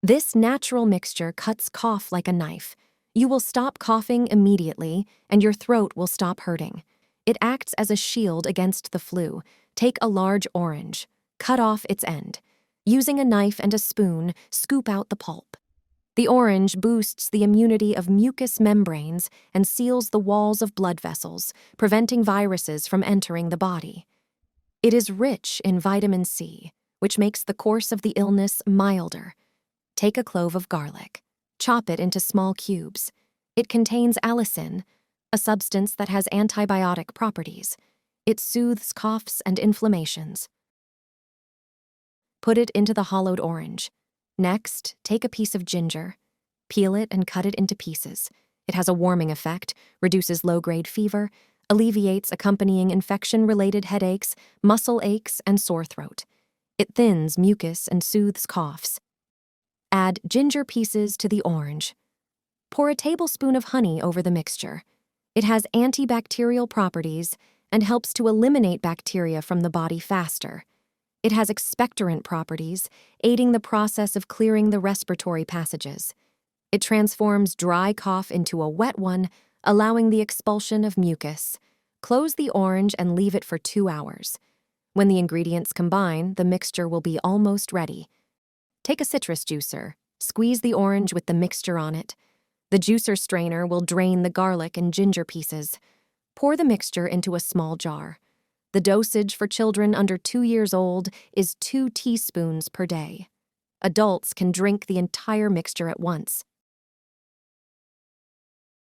This natural mixture cuts cough like a knife. You will stop coughing immediately, and your throat will stop hurting. It acts as a shield against the flu. Take a large orange. Cut off its end. Using a knife and a spoon, scoop out the pulp. The orange boosts the immunity of mucous membranes and seals the walls of blood vessels, preventing viruses from entering the body. It is rich in vitamin C, which makes the course of the illness milder. Take a clove of garlic. Chop it into small cubes. It contains allicin, a substance that has antibiotic properties. It soothes coughs and inflammations. Put it into the hollowed orange. Next, take a piece of ginger. Peel it and cut it into pieces. It has a warming effect, reduces low-grade fever, alleviates accompanying infection-related headaches, muscle aches, and sore throat. It thins mucus and soothes coughs. Add ginger pieces to the orange. Pour a tablespoon of honey over the mixture. It has antibacterial properties and helps to eliminate bacteria from the body faster. It has expectorant properties, aiding the process of clearing the respiratory passages. It transforms dry cough into a wet one, allowing the expulsion of mucus. Close the orange and leave it for 2 hours. When the ingredients combine, the mixture will be almost ready. Take a citrus juicer. Squeeze the orange with the mixture on it. The juicer strainer will drain the garlic and ginger pieces. Pour the mixture into a small jar. The dosage for children under 2 years old is 2 teaspoons per day. Adults can drink the entire mixture at once.